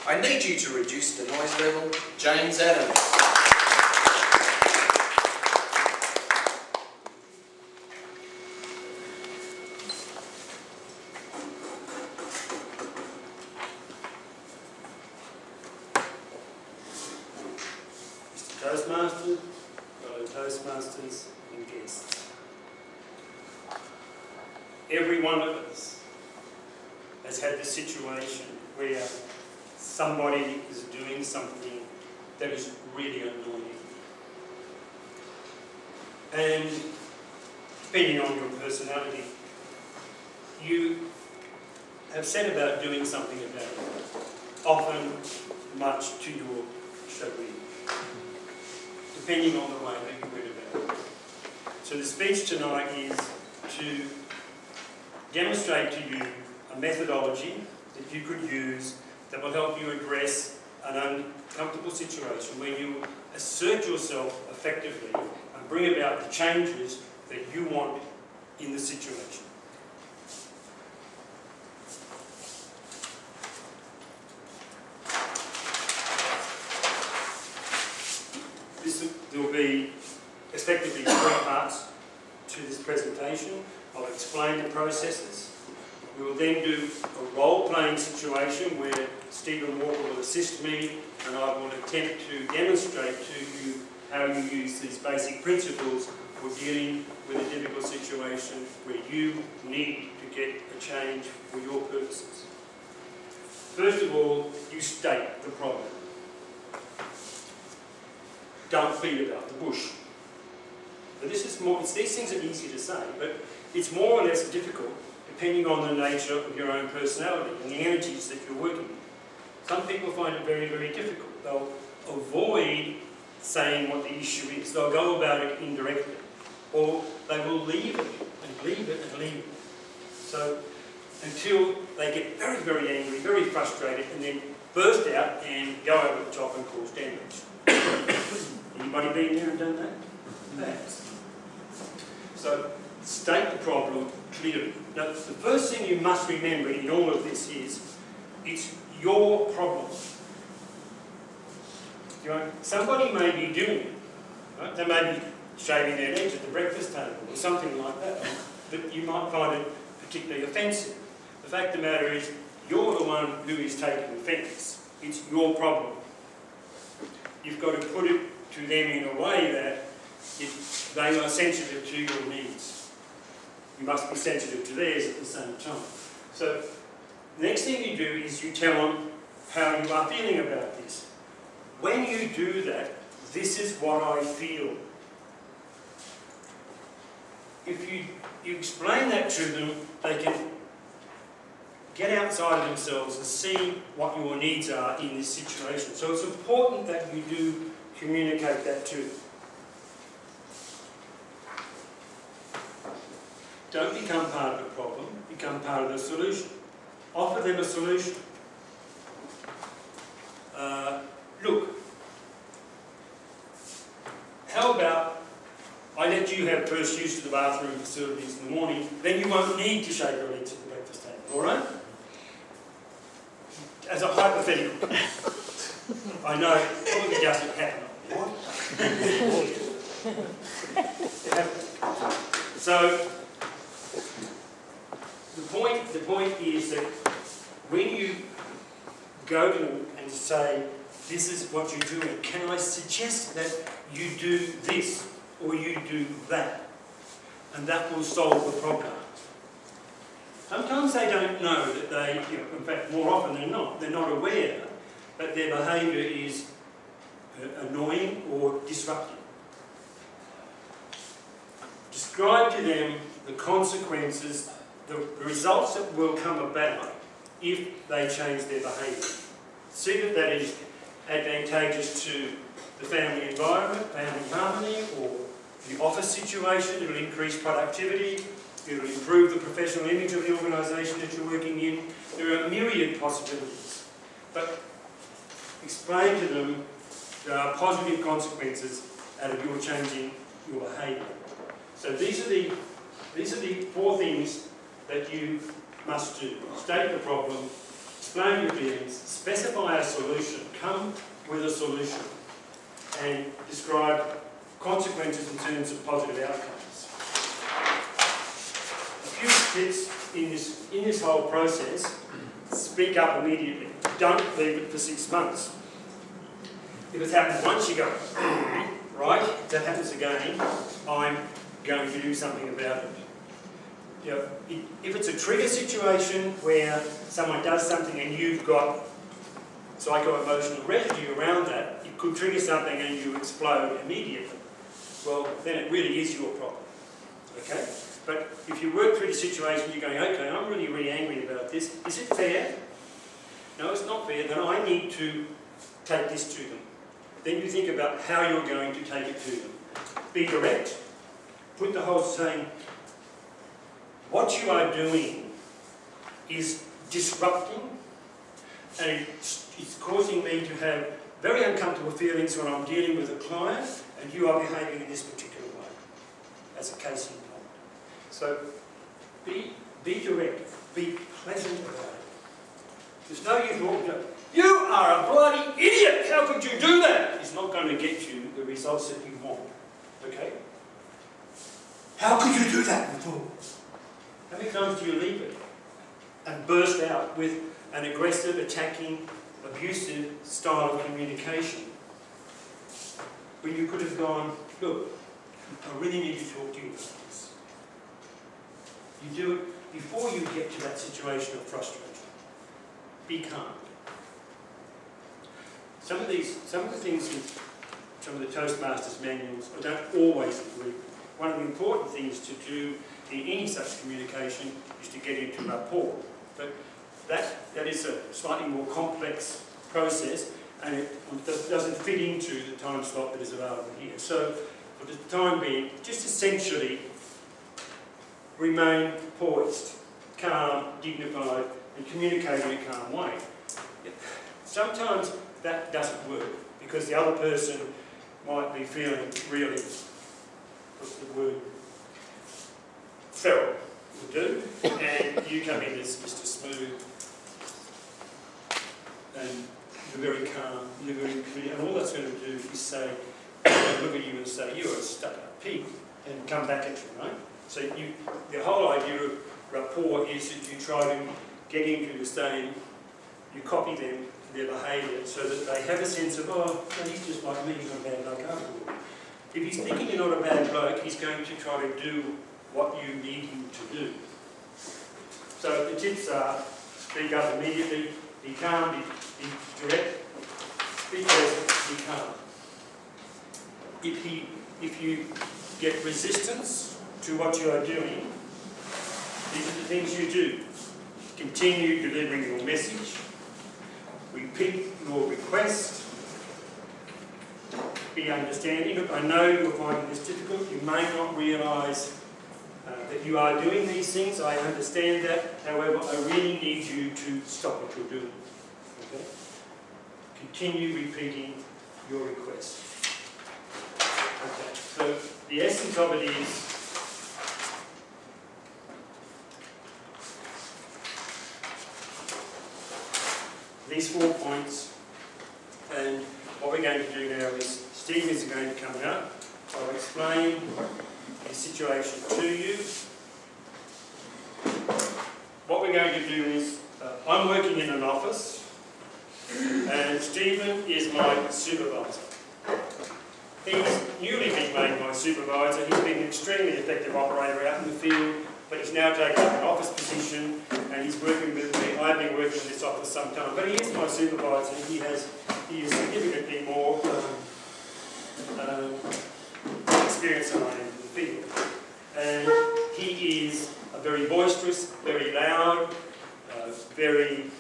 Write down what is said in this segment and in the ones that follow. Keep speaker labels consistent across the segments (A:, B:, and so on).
A: I need you to reduce the noise level. James Adams.
B: Toastmasters, fellow Toastmasters and guests. Every one of us has had the situation where somebody is doing something that is really annoying. And depending on your personality, you have set about doing something about it, often much to your chagrin, depending on the way that you went about it. So the speech tonight is to demonstrate to you a methodology that you could use that will help you address an uncomfortable situation where you assert yourself effectively and bring about the changes that you want in the situation. There will be effectively 3 parts to this presentation. I'll explain the processes. We will then do a role-playing situation where Stephen Walker will assist me and I will attempt to demonstrate to you how you use these basic principles for dealing with a difficult situation where you need to get a change for your purposes. First of all, you state the problem. Don't beat about the bush. But this is more, these things are easy to say, but it's more or less difficult depending on the nature of your own personality and the energies that you're working with. Some people find it very, very difficult. They'll avoid saying what the issue is. They'll go about it indirectly. Or they will leave it and leave it and leave it. So until they get very, very angry, very frustrated, and then burst out and go over the top and cause damage. Anybody been there and done that? Perhaps. So state the problem clearly. Now, the first thing you must remember in all of this is, it's your problem. You know, somebody may be doing it. Right? They may be shaving their legs at the breakfast table or something like that, but you might find it particularly offensive. The fact of the matter is, you're the one who is taking offence. It's your problem. You've got to put it to them in a way that they are sensitive to your needs. You must be sensitive to theirs at the same time. So the next thing you do is you tell them how you are feeling about this. When you do that, this is what I feel. If you explain that to them, they can get outside of themselves and see what your needs are in this situation. So it's important that you do communicate that to them. Don't become part of the problem, become part of the solution. Offer them a solution. Look, how about I let you have first use of the bathroom facilities in the morning, then you won't need to shave your legs at the breakfast table, alright? As a hypothetical. I know, it probably doesn't happen. What? So, the point is that when you go to them and say, this is what you're doing, can I suggest that you do this or you do that? And that will solve the problem. Sometimes they don't know that they, in fact more often than not, they're not aware that their behaviour is annoying or disruptive. Describe to them the consequences, the results that will come about if they change their behaviour. See that that is advantageous to the family environment, family harmony, or the office situation. It will increase productivity, it will improve the professional image of the organisation that you're working in. There are myriad possibilities. But explain to them there are positive consequences out of your changing your behaviour. So these are the 4 things that you must do. State the problem, explain your feelings, specify a solution, come with a solution, and describe consequences in terms of positive outcomes. A few tips in this whole process: speak up immediately. Don't leave it for 6 months. If it's happened once, you go, right, if that happens again, I'm going to do something about it. You know, if it's a trigger situation where someone does something and you've got psycho-emotional residue around that, it could trigger something and you explode immediately. Well, then it really is your problem. Okay? But if you work through the situation, you're going, okay, I'm really, really angry about this. Is it fair? No, it's not fair. Then I need to take this to them. Then you think about how you're going to take it to them. Be direct. Put the whole saying, what you are doing is disrupting and it's causing me to have very uncomfortable feelings when I'm dealing with a client and you are behaving in this particular way, as a case in point. So be direct, be pleasant about it. There's no use walking up, you are a bloody idiot, how could you do that? It's not going to get you the results that you want, okay? How could you do that before? How many times do you leave it and burst out with an aggressive, attacking, abusive style of communication? When you could have gone, look, I really need to talk to you about this. You do it before you get to that situation of frustration. Be calm. Some of the things in some of the Toastmasters manuals I don't always agree with. One of the important things to do in any such communication is to get into rapport. But that is a slightly more complex process and it doesn't fit into the time slot that is available here. So for the time being, just essentially remain poised, calm, dignified and communicate in a calm way. Sometimes that doesn't work because the other person might be feeling really, what's the word, feral would do, and you come in as Mr. Smooth, and you're very calm, you're very clear, and all that's going to do is say, look at you and say, you're a stuck-up pig, and come back at you, right? So the whole idea of rapport is that you try to get into the same, you copy them, their behaviour, so that they have a sense of, oh, no, he's just like me, he's not a bad bloke after all. If he's thinking you're not a bad bloke, he's going to try to do what you need him to do. So the tips are, speak up immediately, be calm, be direct, be present, be calm. If you get resistance to what you are doing, these are the things you do. Continue delivering your message, repeat your request, be understanding. Look, I know you're finding this difficult, you may not realise that you are doing these things, I understand that, however, I really need you to stop what you're doing. Okay? Continue repeating your request. Okay, so the essence of it is, these 4 points, and what we're going to do now is, Steve is going to come up, I'll explain the situation to you. What we're going to do is, I'm working in an office, and Stephen is my supervisor. He's newly been made my supervisor. He's been an extremely effective operator out in the field, but he's now taken up an office position, and he's working with me. I've been working in this office some time, but he is my supervisor. He is significantly more experienced than I am in the field. And he is a very boisterous, very loud, very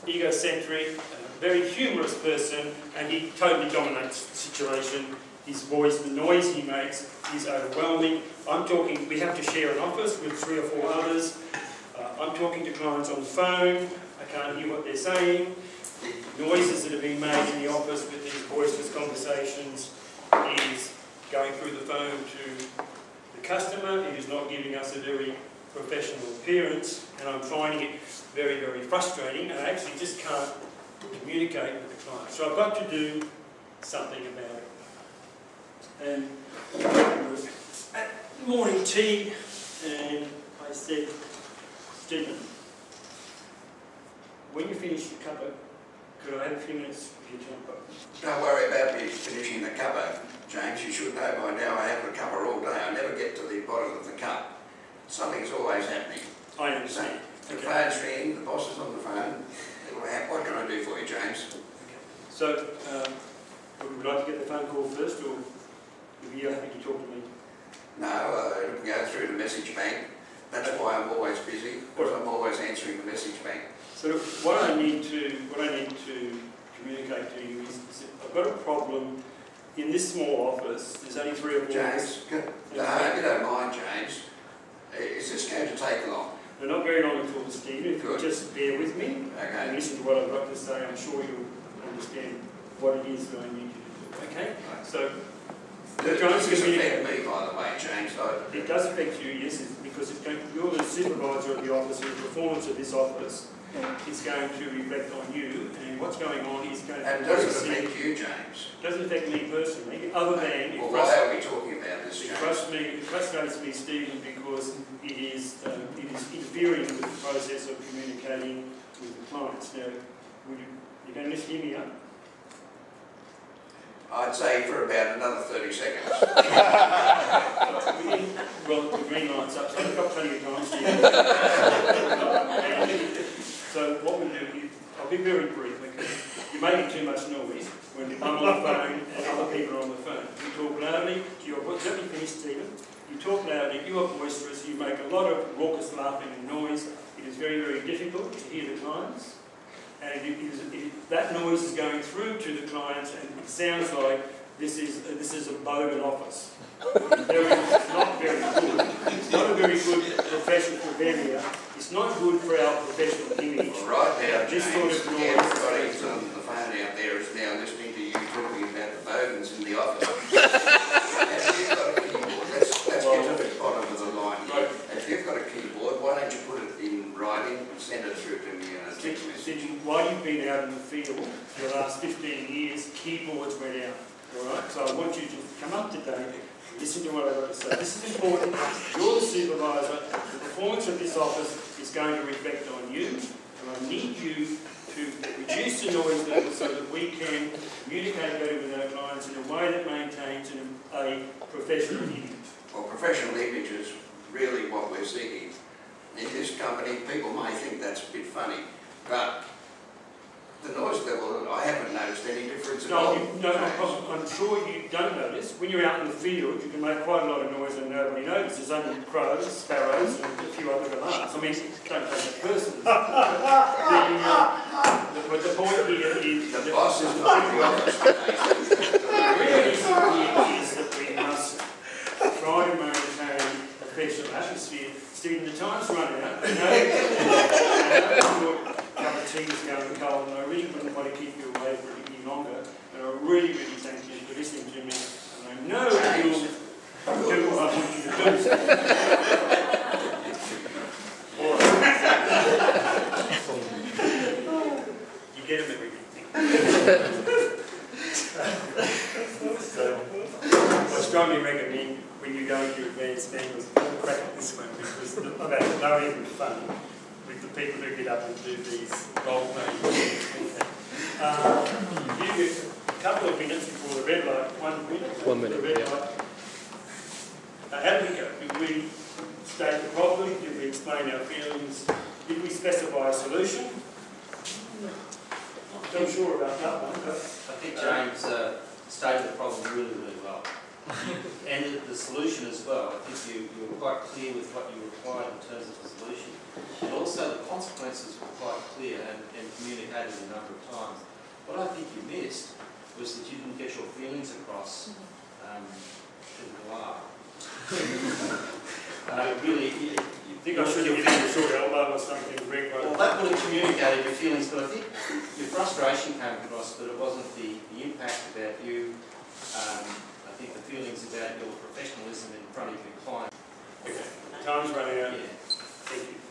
B: egocentric, very humorous person, and he totally dominates the situation. His voice, the noise he makes is overwhelming. I'm talking, we have to share an office with 3 or 4 others. I'm talking to clients on the phone. I can't hear what they're saying. The noises that are being made in the office with these boisterous conversations is going through the phone to the customer. It is not giving us a very professional appearance, and I'm finding it very, very frustrating, and I actually just can't communicate with the client. So I've got to do something about it. And at morning tea, and I said, Stephen, when you finish your cuppa, could I have a few minutes of your time?
C: Don't worry about me finishing the cuppa, James. You should know by now I have a cuppa all day. I never get to the bottom of the cup. Something's always happening.
B: I understand.
C: The phone's ringing, the boss is on the phone. What can I do for you, James?
B: Okay. So, would you like to get the phone call first, or would you happy to talk to me?
C: No, it'll go through the message bank. That's why I'm always busy, because I'm always answering the message bank.
B: So what I need to communicate to you is that I've got a problem in this small office. There's only 3 or 4.
C: James, no, I hope you don't mind, James. Is this going to take long?
B: They're not very long at all, Stephen. If you just bear with me and listen to what I've got to say, I'm sure you'll understand what it is that I need you to do. Okay? So,
C: does this affect me, by the way, James?
B: It does affect you, yes, because you're the supervisor of the office, and the performance of this office is going to reflect on you, and what's going on is going to...
C: And does it affect you, James?
B: It doesn't affect me personally, other than...
C: Well, why are we talking about this, James?
B: It frustrates me, Stephen, because it is interfering with the process of communicating with the clients. Now, you're going to just hear me out?
C: I'd say for about another 30 seconds.
B: Well, the green light's up, so I've got plenty of time, Stephen. So what we'll do is, I'll be very brief, because you're making too much noise when I'm on the phone and other people are on the phone. You talk loudly, let me finish, Stephen. You talk loudly, you are boisterous, you make a lot of raucous laughing and noise. It is very, very difficult to hear the clients. And that noise is going through to the clients, and it sounds like this is a bogan office. It's not very good. It's not a very good profession for Venia. It's not good for our professional image.
C: Well, right now,
B: this
C: James,
B: sort of noise.
C: Everybody on the phone out there is now listening to you talking about the bogans in the office. If you've got a keyboard, let's get to the bottom of the line here. If you've got a keyboard, why don't you put it in writing and send it through to me in a text message?
B: While you've been out in the field for the last 15 years, keyboards went out. Alright? So I want you to come up to date, listen to what I've got to say. This is important. You're the supervisor. The performance of this office is going to reflect on you, and I need you to reduce the noise level so that we can communicate better with our clients in a way that maintains a professional image.
C: Well, professional image is really what we're seeking. In this company, people may think that's a bit funny, but the noise level, I haven't noticed any difference at all.
B: I'm sure you don't notice. When you're out in the field, you can make quite a lot of noise and nobody notices. There's only crows, sparrows, and a few other alarms. I mean, don't take it personally. But the point here is...
C: The boss is not in the office.
B: The reality is that we must try to maintain a professional atmosphere. Stephen, the time's run out. I know your cup of tea is going cold, and I really wouldn't want to keep you away for any longer. And I really, really thank you for listening to me. And I know that you'll do what I want you to do. You get them every week. So, I strongly recommend when you go into advanced manuals, don't crack at this one, because I've had no end of fun with the people who get up and do these role plays. You get a couple of minutes before the red light, 1 minute. 1 minute. The red light. How did we go? Did we state the problem? Did we explain our feelings? Did we specify a solution? Not too sure about that one, but
A: I think James stated the problem really, really well. And the solution as well. I think you were quite clear with what you required in terms of the solution. And also the consequences were quite clear and communicated a number of times. What I think you missed was that you didn't get your feelings across to the bar. Really,
B: you think I should have given you a short elbow or something, Greg?
A: Well, that would have communicated your feelings, but I think your frustration came across, but it wasn't the impact about you. I think the feelings about your professionalism in front of your client.
B: Okay, time's running out.
A: Yeah.
B: Thank you.